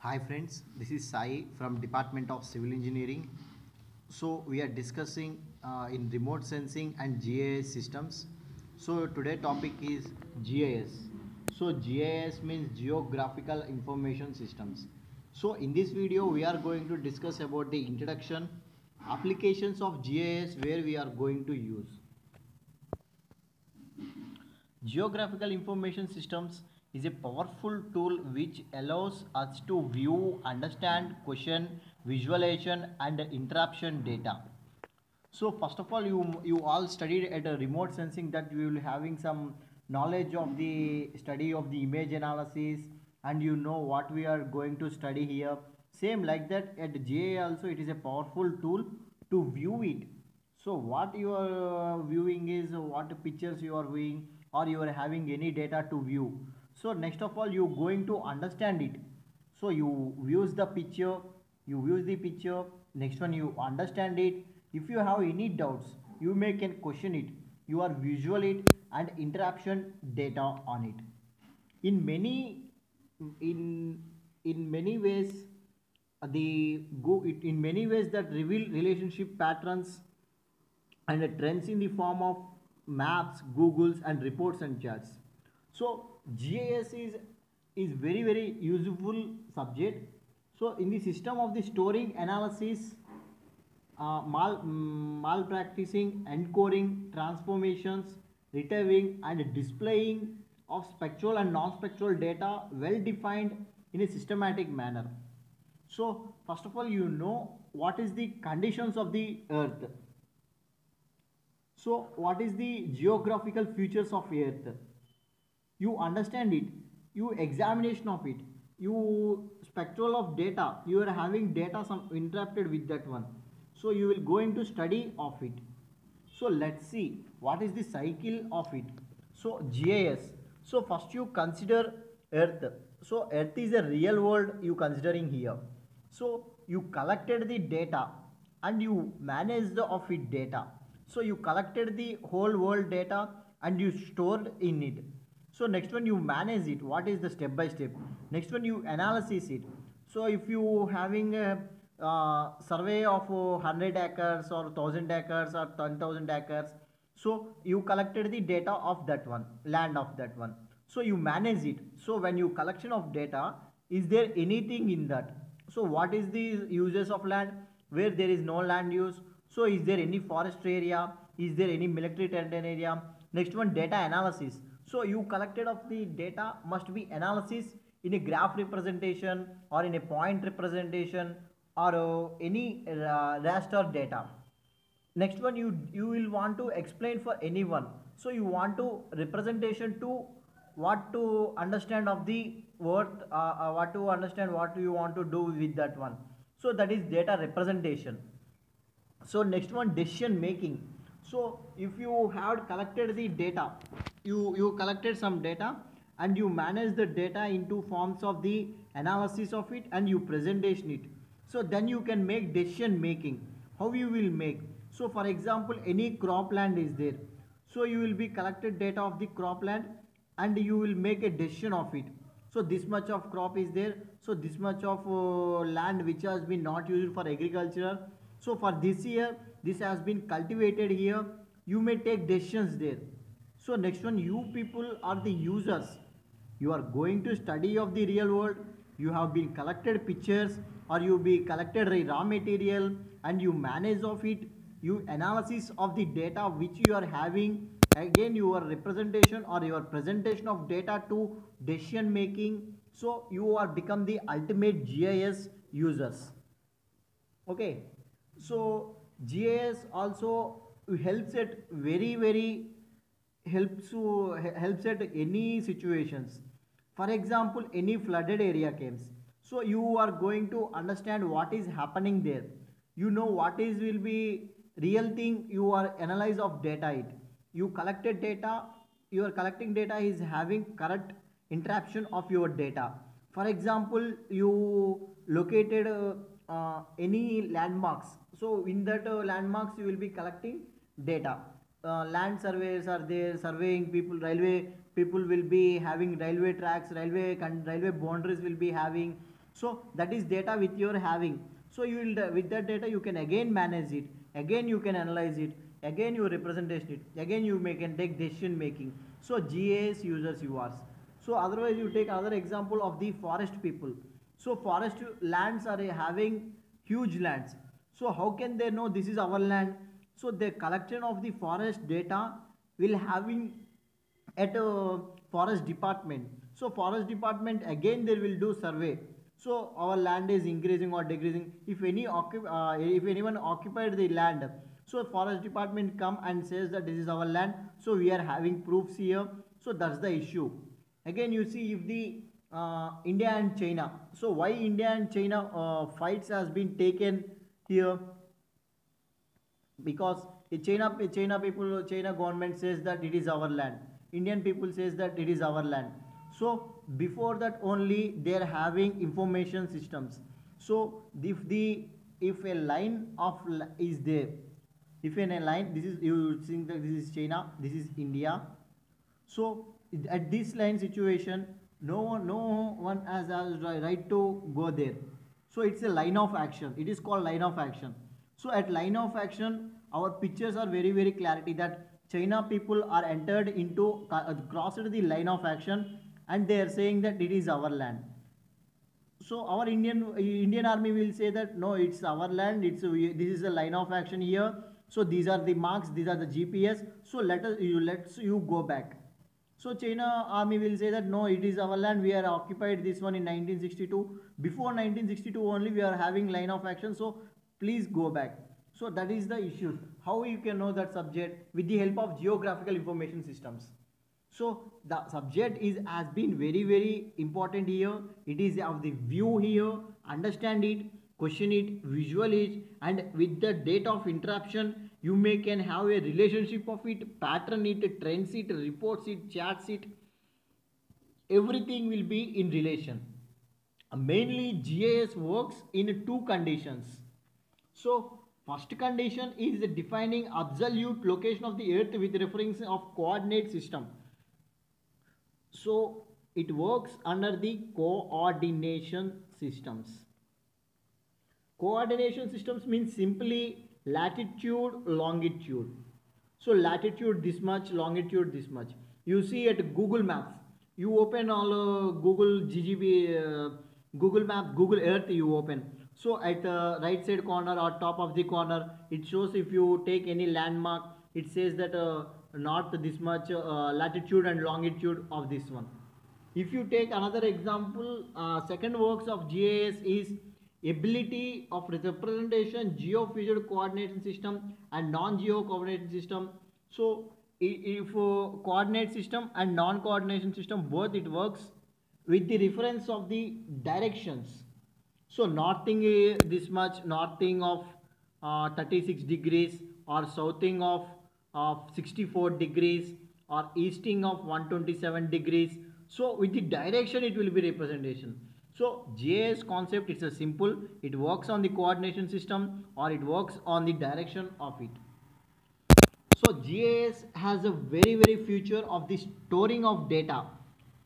Hi friends, this is Sai from Department of Civil Engineering. So we are discussing in remote sensing and GIS systems. So today topic is GIS. So GIS means Geographical Information Systems. So in this video we are going to discuss about the introduction, applications of GIS where we are going to use. Geographical information systems is a powerful tool which allows us to view, understand, question, visualization and interruption data. So first of all, you all studied at a remote sensing that you will having some knowledge of the study of the image analysis, and you know what we are going to study here. Same like that at GA also it is a powerful tool to view it. So what you are viewing is what pictures you are viewing, or you are having any data to view. So next of all you going to understand it. So you views the picture, you views the picture, next one you understand it. If you have any doubts, you may can question it, you are visual it and interaction data on it. In many in in many ways in many ways that reveal relationship patterns and trends in the form of maps, Googles, and reports and charts. So GIS is very useful subject. So in the system of the storing, analysis, malpracticing, encoding, transformations, retrieving, and displaying of spectral and non-spectral data well defined in a systematic manner. So first of all, you know what is the conditions of the earth. So what is the geographical features of earth? You understand it, you examination of it, you spectral of data, you are having data some interrupted with that one. So you will going to study of it. So let's see what is the cycle of it. So GIS. So first you consider earth. So earth is a real world you considering here. So you collected the data and you managed of it data. So you collected the whole world data and you stored in it. So next one you manage it, what is the step by step. Next one you analysis it. So if you having a survey of 100 acres or 1000 acres or 10,000 acres, so you collected the data of that one, land of that one. So you manage it. So when you collection of data, is there anything in that? So what is the uses of land, where there is no land use? So is there any forest area, is there any military territory area? Next one, data analysis. So you collected of the data must be analysis in a graph representation or in a point representation or any raster data. Next one, you will want to explain for anyone. So you want to representation to what to understand of the word, what to understand what you want to do with that one. So that is data representation. So next one, decision making. So if you have collected the data, you collected some data and you manage the data into forms of the analysis of it and you presentation it. So then you can make decision making. How you will make? So for example, any cropland is there, so you will be collected data of the cropland and you will make a decision of it. So this much of crop is there, so this much of land which has been not used for agriculture, so for this year this has been cultivated here, you may take decisions there. So next one, you people are the users, you are going to study of the real world, you have been collected pictures or you be collected raw material and you manage of it, you analysis of the data which you are having, again your representation or your presentation of data to decision making. So you are become the ultimate GIS users. Okay, so GIS also helps at very helps at any situations. For example, any flooded area comes, so you are going to understand what is happening there. You know what is will be real thing, you are analyze of data it. You collected data, your collecting data is having correct interaction of your data. For example, you located any landmarks, so in that landmarks you will be collecting data. Land surveyors are there surveying people, railway people will be having railway tracks, railway boundaries will be having. So that is data with your having. So you will, with that data you can again manage it, again you can analyze it, again you representation it, again you can take decision making. So GIS users you are. So otherwise you take another example of the forest people. So forest lands are having huge lands. So how can they know this is our land? So the collection of the forest data will having at a forest department. So forest department again they will do survey. So our land is increasing or decreasing. If anyone occupied the land, so forest department come and says that this is our land. So we are having proofs here. So that's the issue. Again you see if the India and China. So why India and China fights has been taken here? Because China government says that it is our land, Indian people says that it is our land. So before that only they are having information systems. So if a line of is there, if in a line, this is, you think that this is China, this is India. So at this line situation, no one has a right to go there. So it's a line of action, it is called line of action. So at line of action our pictures are very clarity that China people are entered into crossed the line of action, and they are saying that it is our land. So our Indian army will say that no, it's our land, this is a line of action here. So these are the marks, these are the GPS, so let's you go back. So China army will say that no, it is our land, we are occupied this one in 1962. Before 1962 only we are having line of action, so please go back. So that is the issue. How you can know that subject? With the help of geographical information systems. So the subject has been very important here. It is of the view here, understand it, question it, visual it, and with the date of interruption you can have a relationship of it, pattern it, trends it, reports it, chats it. Everything will be in relation. Mainly GIS works in two conditions. So first condition is defining absolute location of the earth with reference of coordinate system. So it works under the coordination systems. Coordination systems means simply latitude, longitude. So latitude this much, longitude this much. You see at Google Maps, you open all Google Google Maps, Google Earth you open. So at right side corner or top of the corner, it shows if you take any landmark, it says that north this much latitude and longitude of this one. If you take another example, second works of GIS is ability of representation, geo-featured coordination system and non-geo coordination system. So if coordinate system and non-coordination system both it works with the reference of the directions. So northing this much, northing of 36 degrees or southing of 64 degrees or easting of 127 degrees. So with the direction it will be representation. So GIS concept, it's a simple, it works on the coordination system or it works on the direction of it. So GIS has a very future of the storing of data.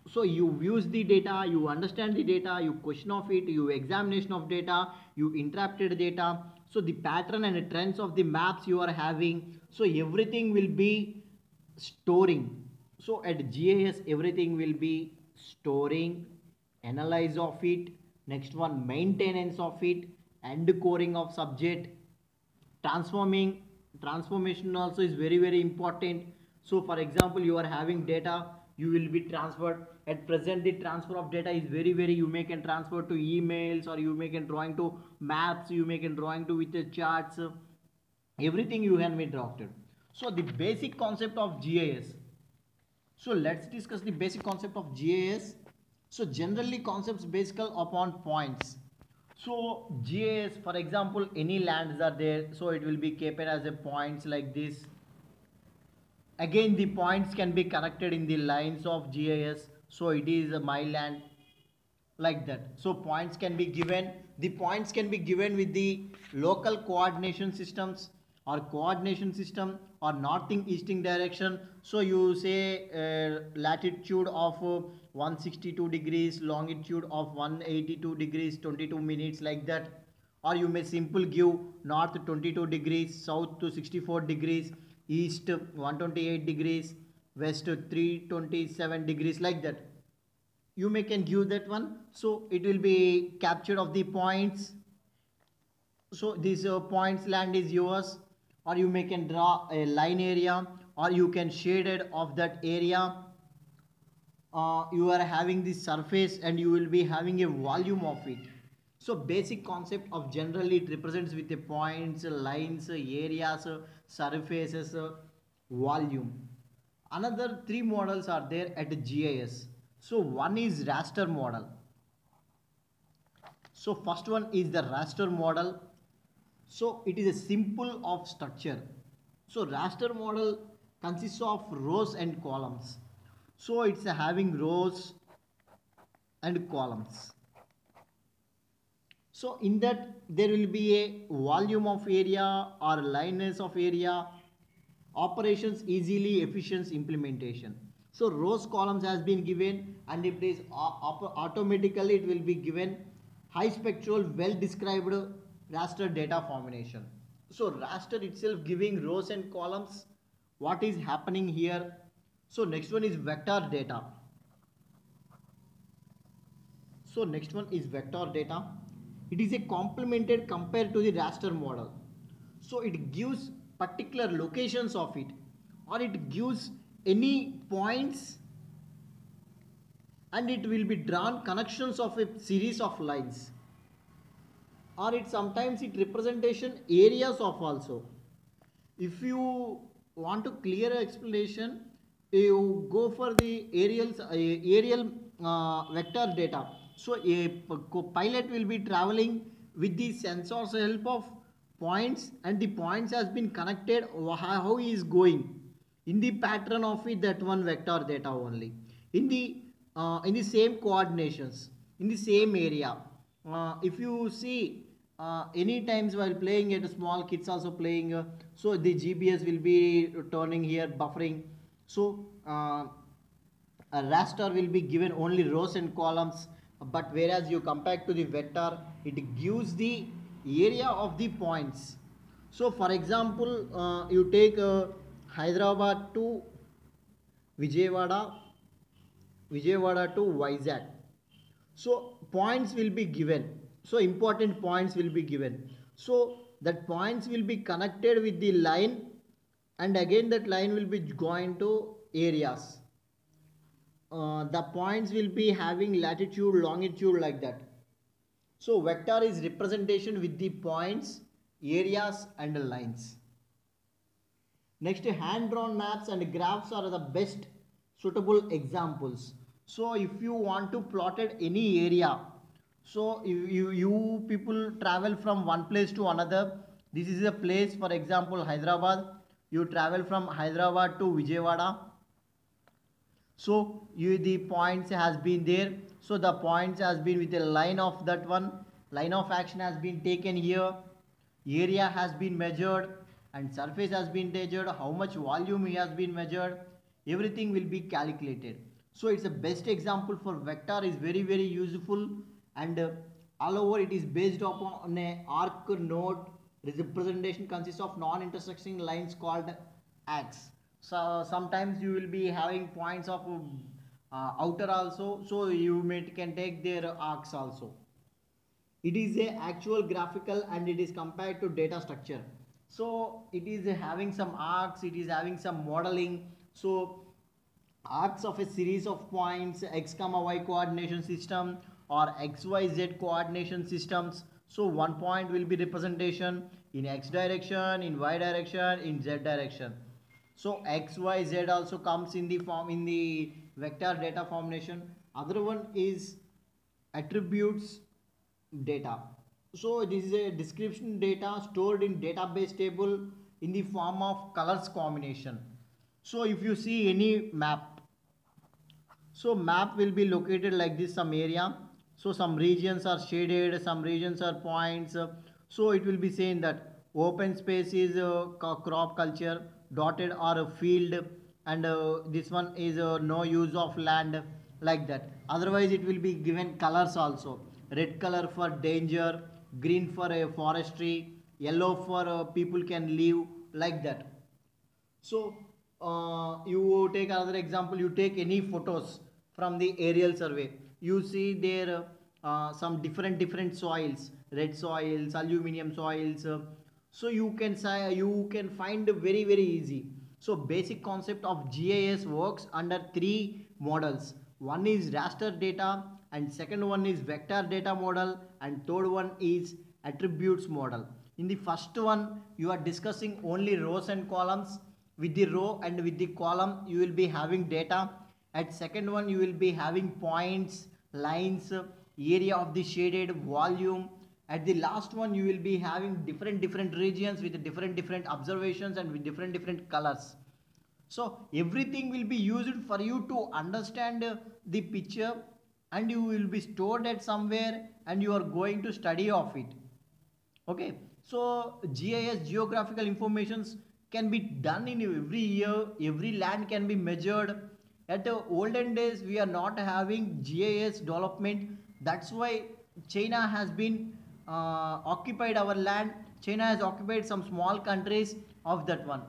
So you use the data, you understand the data, you question of it, you examination of data, you interpreted data. So the pattern and the trends of the maps you are having, so everything will be storing. So at GIS everything will be storing, analyze of it, next one maintenance of it, and coring of subject, transformation also is very important. So for example you are having data, you will be transferred. At present the transfer of data is very you may can transfer to emails, or you may can drawing to maps, you may can drawing to with the charts, everything you can be drafted. So the basic concept of GIS. So let's discuss the basic concept of GIS. So generally concepts based upon points. So GIS, for example, any lands are there, so it will be kept as a points like this. Again the points can be connected in the lines of GIS, so it is my land like that. So points can be given, the points can be given with the local coordination systems or coordination system or northing easting direction. So you say latitude of 162 degrees, longitude of 182 degrees 22 minutes, like that. Or you may simple give north 22 degrees, south to 64 degrees, east 128 degrees, west 327 degrees, like that. You may can give that one, so it will be captured of the points. So this points land is yours, or you may can draw a line area, or you can shade it of that area. You are having this surface and you will be having a volume of it. So basic concept of generally it represents with the points, lines, areas, surfaces, volume. Another three models are there at GIS. So one is raster model. So first one is the raster model. So it is a simple of structure. So raster model consists of rows and columns. So it's having rows and columns. So in that there will be a volume of area or lineness of area, operations easily efficient implementation. So rows columns has been given, and if it is automatically it will be given high spectral well described raster data formation. So raster itself giving rows and columns. What is happening here? So next one is vector data. So next one is vector data. It is a complemented compared to the raster model. So it gives particular locations of it, or it gives any points, and it will be drawn connections of a series of lines, or it sometimes it representation areas of also. If you want to clear explanation, you go for the aerial vector data. So a pilot will be traveling with the sensors help of points, and the points has been connected how he is going in the pattern of it, that one vector data only in the same coordinations in the same area. If you see any times while playing at small kids also playing, so the GBS will be turning here buffering. So a raster will be given only rows and columns, but whereas you compare to the vector, it gives the area of the points. So for example, you take Hyderabad to Vijayawada, Vijayawada to Vizag. So points will be given. So important points will be given. So that points will be connected with the line, and again that line will be going to areas. The points will be having latitude, longitude, like that. So vector is representation with the points, areas and lines. Next, hand drawn maps and graphs are the best suitable examples. So if you want to plot at any area, so you people travel from one place to another. This is a place, for example Hyderabad. You travel from Hyderabad to Vijayawada. So the points has been there. So the points has been with a line of that one. Line of action has been taken here. Area has been measured, and surface has been measured. How much volume has been measured. Everything will be calculated. So it's a best example for vector, is very useful, and all over it is based upon a arc node. Representation consists of non-intersecting lines called arcs. So sometimes you will be having points of outer also, so you can take their arcs also. It is a actual graphical, and it is compared to data structure. So it is having some arcs, it is having some modeling. So arcs of a series of points, x comma y coordination system or xyz coordination systems. So one point will be representation in x direction, in y direction, in z direction. So x y z also comes in the form in the vector data formation. Other one is attributes data. So this is a description data stored in database table in the form of colors combination. So if you see any map, so map will be located like this, some area. So some regions are shaded, some regions are points. So it will be saying that open space is crop culture, dotted or a field, and this one is no use of land. like that. Otherwise it will be given colors also. Red color for danger, green for forestry, yellow for people can live, like that. So you take another example, you take any photos from the aerial survey, you see there some different soils, red soils, aluminium soils. So you can say, you can find very easy. So basic concept of GIS works under three models. One is raster data, and second one is vector data model, and third one is attributes model. In the first one you are discussing only rows and columns. With the row and with the column you will be having data. At second one you will be having points, lines, area of the shaded, volume. At the last one you will be having different regions with different observations and with different colors. So everything will be used for you to understand the picture, and you will be stored at somewhere and you are going to study of it. Okay, so GIS, geographical informations, can be done in every year. Every land can be measured. At the olden days we are not having GIS development. That's why China has been occupied our land. China has occupied some small countries of that one.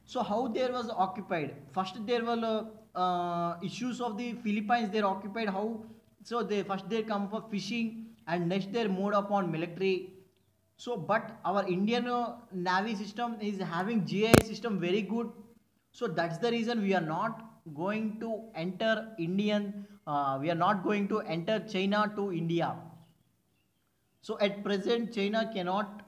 So how there was occupied? First there were issues of the Philippines. They occupied how? So they first they come for fishing, and next they moved upon military. So but our Indian Navy system is having GIS system very good. So that's the reason we are not going to enter Indian. We are not going to enter China to India. So at present, China cannot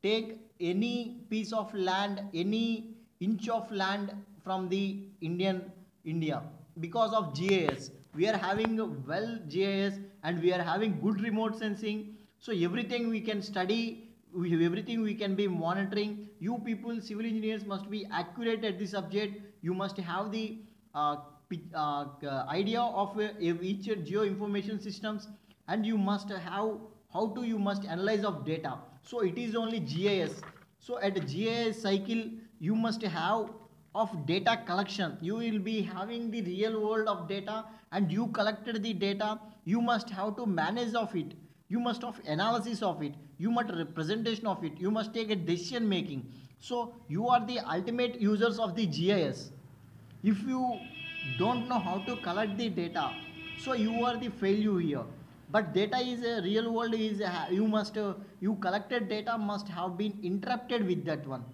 take any piece of land, any inch of land from the India because of GIS. We are having a well GIS, and we are having good remote sensing. So everything we can study, everything we can be monitoring. You people, civil engineers, must be accurate at the subject. You must have the idea of each geo information systems, and you must have how to you must analyze of data. So it is only GIS. So at GIS cycle you must have of data collection. You will be having the real world of data, and you collected the data. You must have to manage of it. You must have analysis of it. You must representation of it. You must take a decision making. So you are the ultimate users of the GIS. If you don't know how to collect the data, so you are the failure here. But data is a real world is you must you collected data must have been interrupted with that one.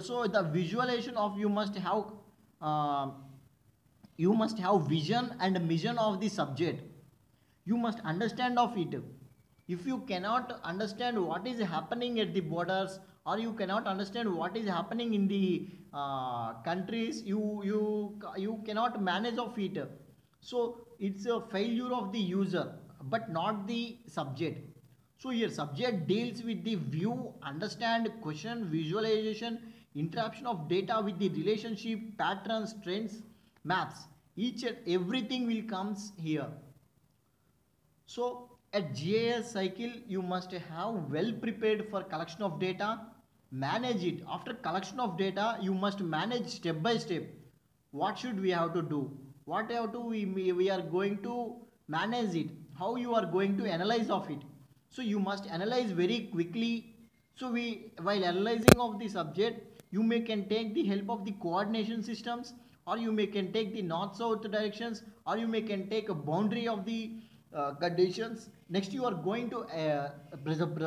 So the visualization of uh, you must have vision and mission of the subject. You must understand of it. If you cannot understand what is happening at the borders, or you cannot understand what is happening in the countries, you cannot manage of it. So it's a failure of the user, but not the subject. So your subject deals with the view, understand, question, visualization, interaction of data with the relationship, patterns, trends, maps. Each and everything will comes here. So at GIS cycle, you must have well prepared for collection of data, manage it. After collection of data, you must manage step by step. What should we have to do? What have to we are going to manage it? How you are going to analyze of it? So you must analyze very quickly. So we while analyzing of the subject, you may can take the help of the coordination systems, or you may can take the north south directions, or you may can take a boundary of the conditions. Next you are going to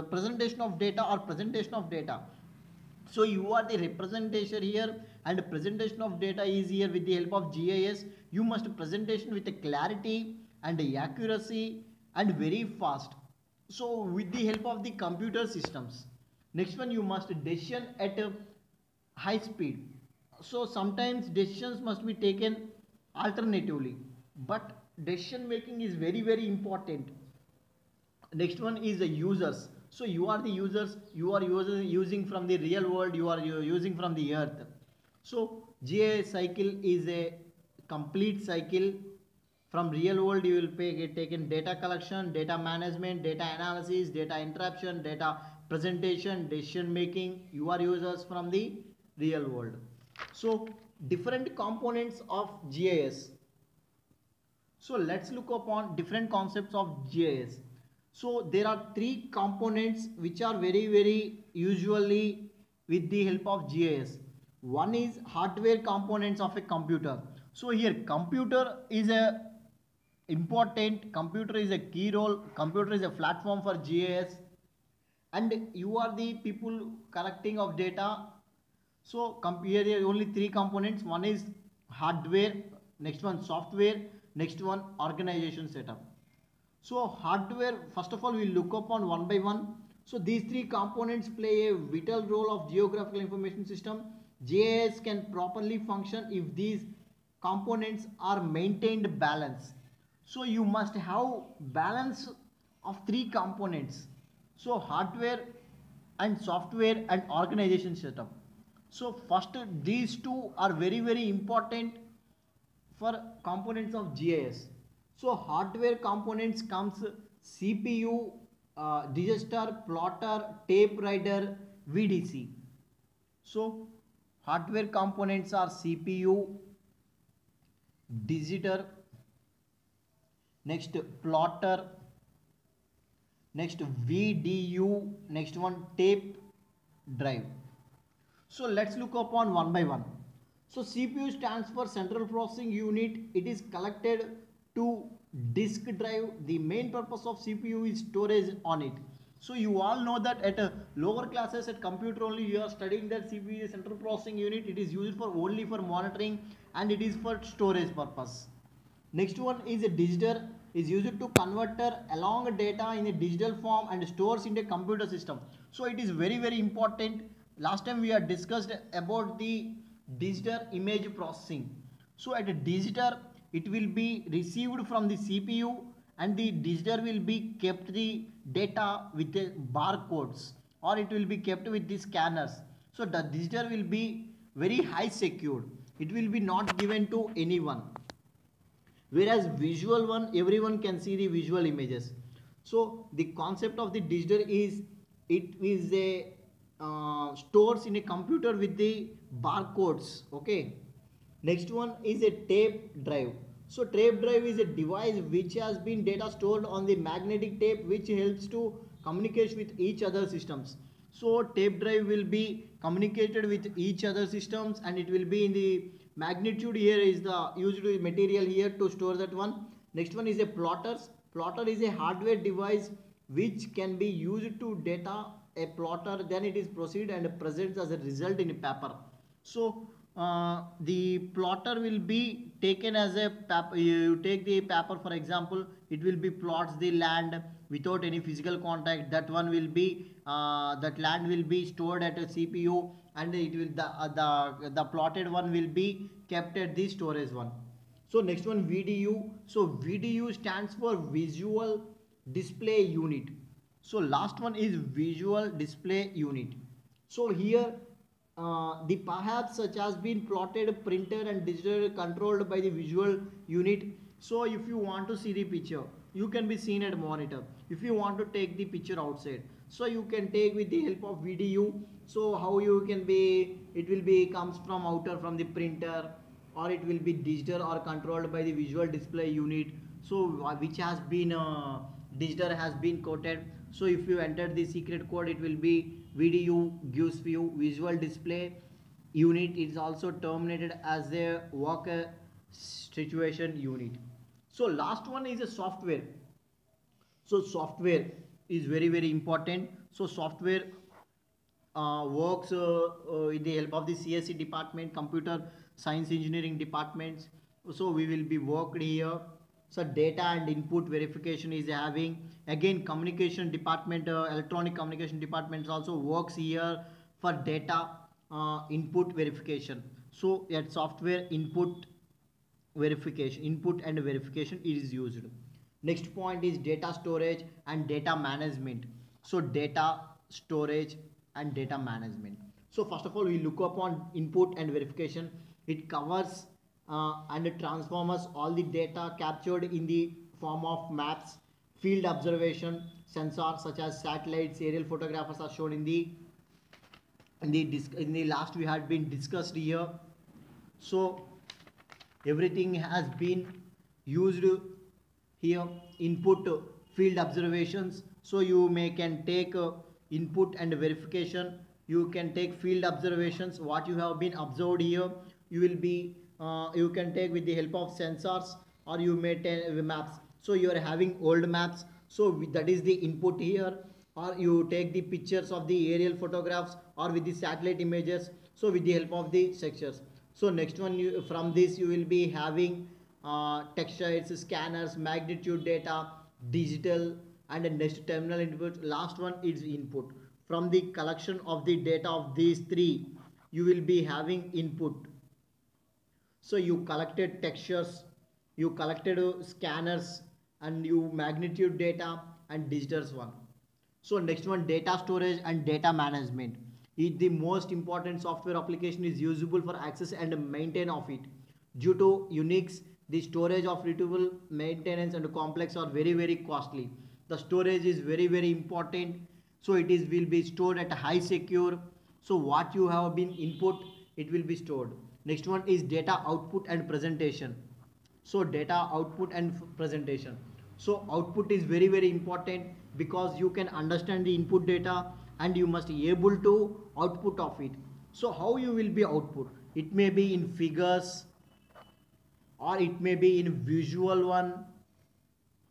presentation of data or presentation of data. So you are the representation here, and presentation of data is here with the help of GIS. You must presentation with a clarity and accuracy and very fast. So with the help of the computer systems. Next one, you must decision at a high speed. So sometimes decisions must be taken alternatively, but decision making is very important. Next one is the users. So you are the users, you are using from the real world, you are using from the earth. So GIS cycle is a complete cycle. From real world you will get taken data collection, data management, data analysis, data interruption, data presentation, decision making. You are users from the real world. So different components of GIS. So let's look upon different concepts of GIS. So there are three components which are very usually with the help of GIS. One is hardware components of a computer. So here computer is a important, computer is a key role, computer is a platform for GIS, and you are the people collecting of data. So compare here only three components. One is hardware, next one software, next one organization setup. So hardware, first of all, we look upon one by one. So these three components play a vital role of geographical information system. GIS can properly function if these components are maintained balance. So you must have balance of three components. So hardware and software and organization setup. So first these two are very important for components of GIS. So hardware components comes CPU, register, plotter, tape writer, VDC. So hardware components are CPU, digital, next plotter, next VDU, next one tape drive. So let's look upon one by one. So CPU stands for central processing unit. It is connected to disk drive. The main purpose of CPU is storage on it. So you all know that at lower classes at computer only you are studying that CPU is central processing unit. It is used for only for monitoring and it is for storage purpose. Next one is a digital, is used to converter along data in a digital form and stores in a computer system. So it is very important. Last time we had discussed about the digital image processing. So at a digital it will be received from the CPU and the digital will be kept the data with the barcodes or it will be kept with the scanners. So the digital will be very high secured. It will be not given to anyone. Whereas visual one, everyone can see the visual images. So the concept of the digital is it is a stores in a computer with the barcodes. Okay. Next one is a tape drive. So tape drive is a device which has been data stored on the magnetic tape which helps to communicate with each other systems. So tape drive will be communicated with each other systems and it will be in the magnitude. Here is the used material here to store that one. Next one is a plotters. Plotter is a hardware device which can be used to data a plotter, then it is proceed and presents as a result in a paper. So the plotter will be taken as a paper. You take the paper, for example, it will be plots the land without any physical contact. That one will be that land will be stored at a CPU and it will the plotted one will be kept at the storage one. So next one VDU. So VDU stands for visual display unit. So last one is visual display unit. So here the perhaps such has been plotted, printed and digital controlled by the visual unit. So if you want to see the picture, you can be seen at monitor. If you want to take the picture outside, so you can take with the help of VDU. So how you can be, it will be comes from outer from the printer or it will be digital or controlled by the visual display unit. So which has been digital has been coded. So if you enter the secret code, it will be VDU gives you visual display unit. It is also terminated as a work situation unit. So last one is a software. So software is very important. So software works with the help of the CSE department, computer science engineering departments. So we will be worked here. So data and input verification is having, again communication department, electronic communication department also works here for data input verification. So at software input verification, input and verification is used. Next point is data storage and data management. So data storage and data management. So first of all we look upon input and verification. It covers and transforms all the data captured in the form of maps, field observation, sensors such as satellites, aerial photographers are shown in the last we had been discussed here. So everything has been used here input field observations. So you may can take input and verification. You can take field observations, what you have been observed here. You will be you can take with the help of sensors, or you may take maps. So you are having old maps, so that is the input here. Or you take the pictures of the aerial photographs or with the satellite images, so with the help of the sectors. So next one, you from this you will be having textiles, scanners, magnitude data, digital, and a next terminal input. Last one is input. From the collection of the data of these three, you will be having input. So you collected textures, you collected scanners, and you magnitude data and digitals one. So next one, data storage and data management is the most important software application is usable for access and maintain of it. Due to Unix, the storage of retrieval, maintenance and complex are very costly. The storage is very important. So it is will be stored at a high secure. So what you have been input, it will be stored. Next one is data output and presentation. So data output and presentation. So output is very important, because you can understand the input data and you must be able to output of it. So how you will be output, it may be in figures, or it may be in visual one,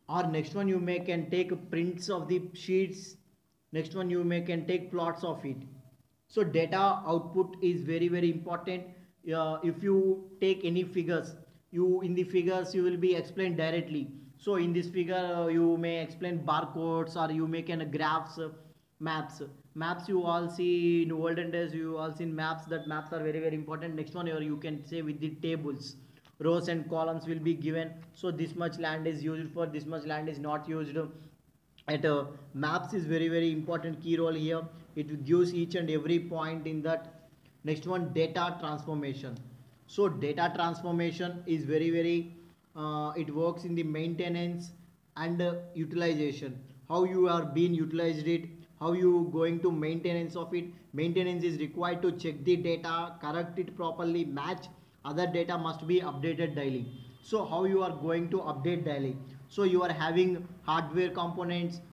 or next one you may can take prints of the sheets. Next one you may can take plots of it. So data output is very important. If you take any figures, you in the figures you will be explained directly. So in this figure you may explain barcodes, or you make an graphs, maps you all see in olden days. You all seen maps, that maps are very important. Next one, or you can say with the tables, rows and columns will be given. So this much land is used for this much land is not used at maps is very important key role here. It gives each and every point in that. Next one, data transformation. So data transformation is very it works in the maintenance and utilization. How you are being utilized it, how you going to maintenance of it. Maintenance is required to check the data, correct it properly, match other data, must be updated daily. So how you are going to update daily. So you are having hardware components,